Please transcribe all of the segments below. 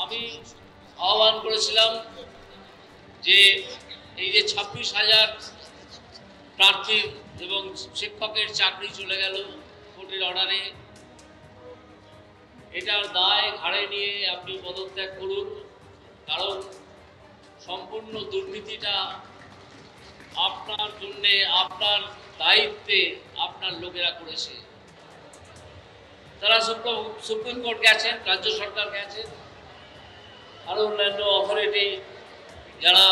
আমি আহ্বান করেছিলাম যে এই যে 26,000 প্রার্থী এবং শিক্ষকের চাকরি চলে গেল কোর্টের অর্ডারে, এটার দায় ঘাড়ে নিয়ে আপনি পদত্যাগ করুন, কারণ সম্পূর্ণ দুর্নীতিটা আপনার জন্যে, আপনার দায়িত্বে আপনার লোকেরা করেছে। তারা সুপ্রিম কোর্ট গেছেন, রাজ্য সরকার গেছেন, আরও অন্যান্য অথরিটি যারা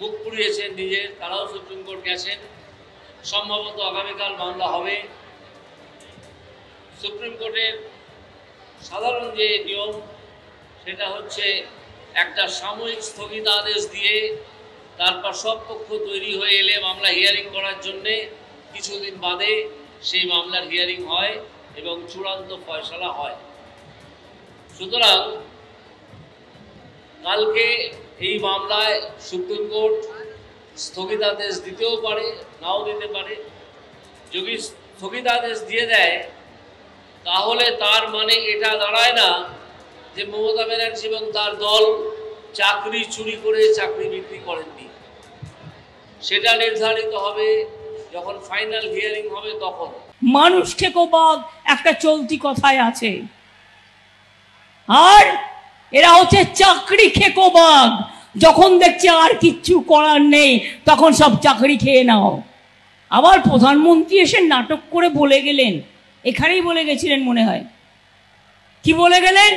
মুখ পুড়িয়েছেন নিজের, তারাও সুপ্রিম কোর্ট গেছেন। সম্ভবত আগামীকাল মামলা হবে। সুপ্রিম কোর্টের সাধারণ যে নিয়ম সেটা হচ্ছে একটা সাময়িক স্থগিতাদেশ দিয়ে তারপর সব পক্ষ তৈরি হয়ে এলে মামলা হিয়ারিং করার জন্যে কিছুদিন বাদে সেই মামলার হিয়ারিং হয় এবং চূড়ান্ত ফয়সালা হয়। সুতরাং কালকে এই মামলায় সুপ্রিম কোর্ট স্থগিতাদেশ দিতেও পারে, নাও দিতে পারে। যদি স্থগিতাদেশ দিয়ে দেয় তাহলে তার মানে এটা দাঁড়ায় না যে মমতা ব্যানার্জি এবং তার দল চাকরি চুরি করে চাকরি বিক্রি করেননি। সেটা নির্ধারিত হবে যখন ফাইনাল হিয়ারিং হবে তখন। মানুষ খেকো বাঘ একটা চলতি কথায় আছে, আর এরা হচ্ছে চাকরি খেকো বাঘ। যখন দেখছে আর কিচ্ছু করার নেই তখন সব চাকরি খেয়ে নাও। আবার প্রধানমন্ত্রী এসে নাটক করে বলে গেলেন, এখানেই বলে গেছিলেন মনে হয়, কি বলে গেলেন,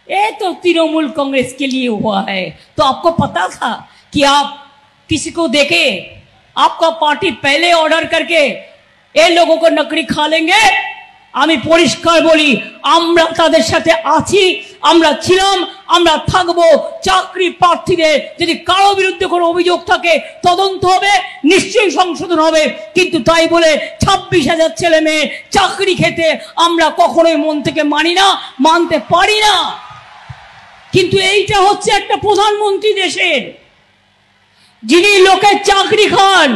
ए तो तृणमूल कांग्रेस के लिए हुआ है, तो आपको पता था कि आप किसी को देके आपका पार्टी पहले ऑर्डर करके ए लोगों को नकड़ी खा लेंगे। আমি পরিষ্কার বলি, আমরা তাদের সাথে আছি, আমরা ছিলাম, আমরা থাকবো। চাকরি প্রার্থীদের যদি কারো বিরুদ্ধে কোনো অভিযোগ থাকে তদন্ত হবে, নিশ্চয়ই সংশোধন হবে, কিন্তু তাই বলে 26,000 ছেলে মেয়ে চাকরি খেতে আমরা কখনোই মন থেকে মানি না, মানতে পারি না। কিন্তু এইটা হচ্ছে একটা প্রধানমন্ত্রী দেশের, যিনি লোকের চাকরি খান।